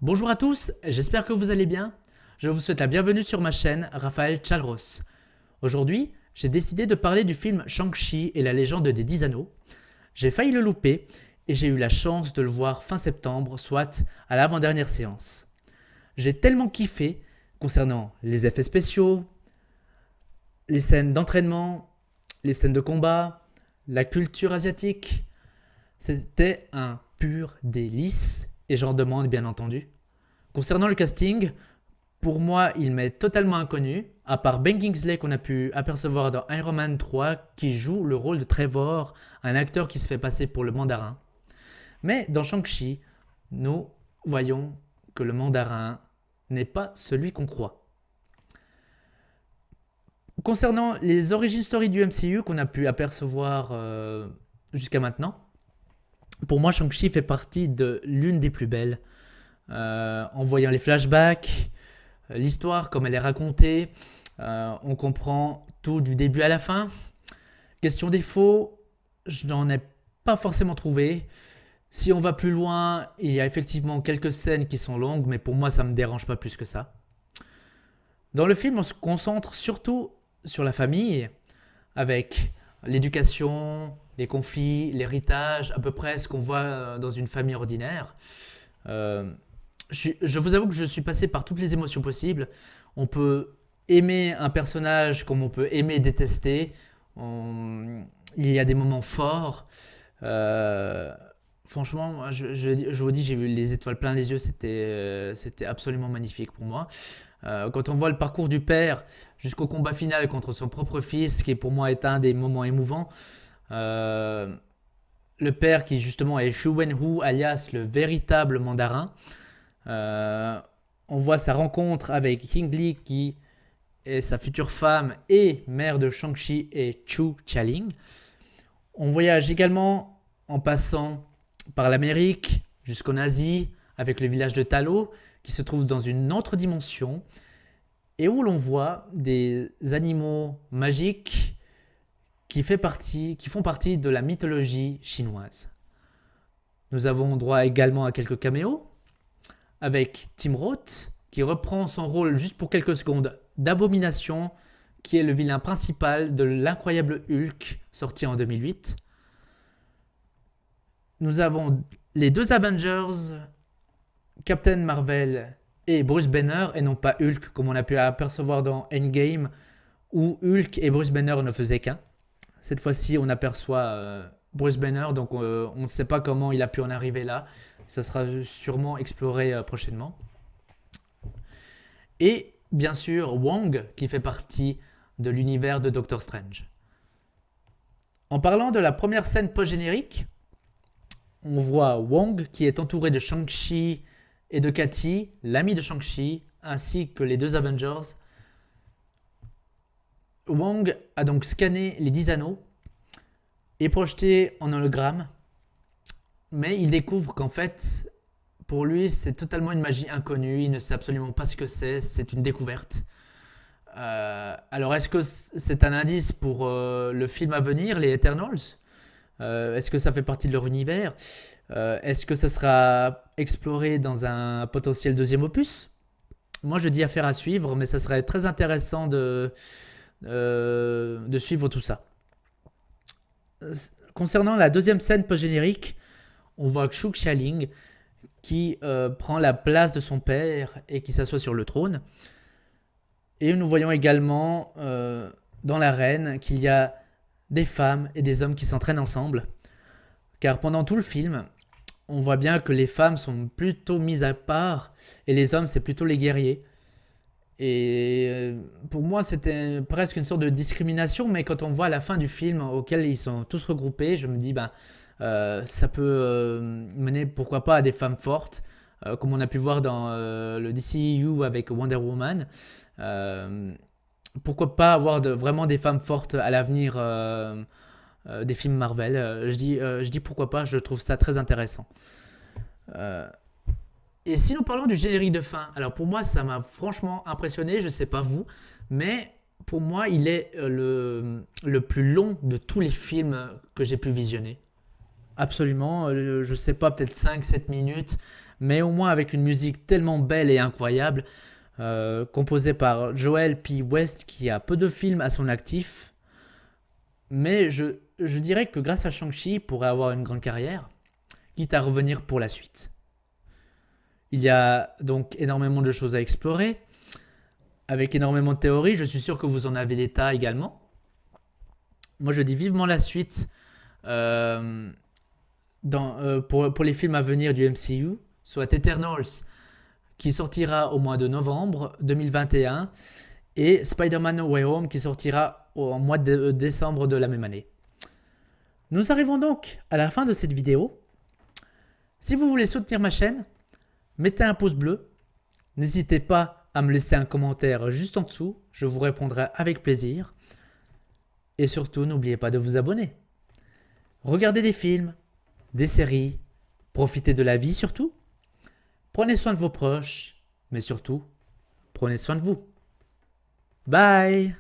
Bonjour à tous, j'espère que vous allez bien. Je vous souhaite la bienvenue sur ma chaîne, Raphaël Chalros. Aujourd'hui, j'ai décidé de parler du film Shang-Chi et la légende des 10 anneaux. J'ai failli le louper et j'ai eu la chance de le voir fin septembre, soit à l'avant-dernière séance. J'ai tellement kiffé concernant les effets spéciaux, les scènes d'entraînement, les scènes de combat, la culture asiatique. C'était un pur délice et j'en demande bien entendu. Concernant le casting, pour moi, il m'est totalement inconnu, à part Ben Kingsley qu'on a pu apercevoir dans Iron Man 3, qui joue le rôle de Trevor, un acteur qui se fait passer pour le mandarin. Mais dans Shang-Chi, nous voyons que le mandarin n'est pas celui qu'on croit. Concernant les origin story du MCU qu'on a pu apercevoir jusqu'à maintenant, pour moi, Shang-Chi fait partie de l'une des plus belles. En voyant les flashbacks, l'histoire comme elle est racontée, on comprend tout du début à la fin. Question défaut, je n'en ai pas forcément trouvé. Si on va plus loin, il y a effectivement quelques scènes qui sont longues, mais pour moi ça ne me dérange pas plus que ça. Dans le film, on se concentre surtout sur la famille, avec l'éducation, les conflits, l'héritage, à peu près ce qu'on voit dans une famille ordinaire. Euh, je vous avoue que je suis passé par toutes les émotions possibles. On peut aimer un personnage comme on peut aimer détester. Il y a des moments forts. Euh, Franchement, je vous dis, j'ai vu les étoiles plein les yeux. C'était absolument magnifique pour moi. Quand on voit le parcours du père jusqu'au combat final contre son propre fils, qui pour moi est un des moments émouvants. Euh, le père qui justement est Shu Wenhu, alias le véritable mandarin. Euh, on voit sa rencontre avec Ying Li qui est sa future femme et mère de Shang-Chi et Chu Chaling. On voyage également en passant par l'Amérique jusqu'en Asie avec le village de Talo qui se trouve dans une autre dimension et où l'on voit des animaux magiques qui font partie de la mythologie chinoise. Nous avons droit également à quelques caméos avec Tim Roth qui reprend son rôle juste pour quelques secondes d'Abomination qui est le vilain principal de l'incroyable Hulk sorti en 2008. Nous avons les deux Avengers, Captain Marvel et Bruce Banner et non pas Hulk comme on a pu apercevoir dans Endgame où Hulk et Bruce Banner ne faisaient qu'un. Cette fois-ci on aperçoit Bruce Banner donc on ne sait pas comment il a pu en arriver là. Ça sera sûrement exploré prochainement. Et bien sûr Wong qui fait partie de l'univers de Doctor Strange. En parlant de la première scène post-générique, on voit Wong qui est entouré de Shang-Chi et de Cathy, l'ami de Shang-Chi, ainsi que les deux Avengers. Wong a donc scanné les 10 anneaux et projeté en hologramme, mais il découvre qu'en fait, pour lui, c'est totalement une magie inconnue, il ne sait absolument pas ce que c'est une découverte. Alors, est-ce que c'est un indice pour le film à venir, les Eternals? Est-ce que ça fait partie de leur univers? Est-ce que ça sera exploré dans un potentiel deuxième opus? Moi, je dis affaire à suivre, mais ça serait très intéressant de suivre tout ça. Concernant la deuxième scène post-générique, on voit Xu Xialing qui prend la place de son père et qui s'assoit sur le trône. Et nous voyons également dans l'arène qu'il y a des femmes et des hommes qui s'entraînent ensemble. Car pendant tout le film, on voit bien que les femmes sont plutôt mises à part et les hommes, c'est plutôt les guerriers. Et pour moi, c'était presque une sorte de discrimination, mais quand on voit la fin du film auquel ils sont tous regroupés, je me dis, ben, ça peut mener, pourquoi pas, à des femmes fortes, comme on a pu voir dans le DCU avec Wonder Woman. Euh, Pourquoi pas avoir vraiment des femmes fortes à l'avenir des films Marvel. Je dis pourquoi pas, je trouve ça très intéressant. Euh, et si nous parlons du générique de fin, alors pour moi ça m'a franchement impressionné, je sais pas vous, mais pour moi il est le plus long de tous les films que j'ai pu visionner. Absolument, je sais pas, peut-être 5-7 minutes, mais au moins avec une musique tellement belle et incroyable, composée par Joel P. West, qui a peu de films à son actif, mais je dirais que grâce à Shang-Chi, il pourrait avoir une grande carrière, quitte à revenir pour la suite. Il y a donc énormément de choses à explorer, avec énormément de théories. Je suis sûr que vous en avez des tas également. Moi, je dis vivement la suite euh, pour les films à venir du MCU, soit Eternals, qui sortira au mois de novembre 2021, et Spider-Man No Way Home, qui sortira au mois de décembre de la même année. Nous arrivons donc à la fin de cette vidéo. Si vous voulez soutenir ma chaîne, mettez un pouce bleu. N'hésitez pas à me laisser un commentaire juste en dessous, je vous répondrai avec plaisir. Et surtout, n'oubliez pas de vous abonner. Regardez des films, des séries, profitez de la vie surtout. Prenez soin de vos proches, mais surtout, prenez soin de vous. Bye!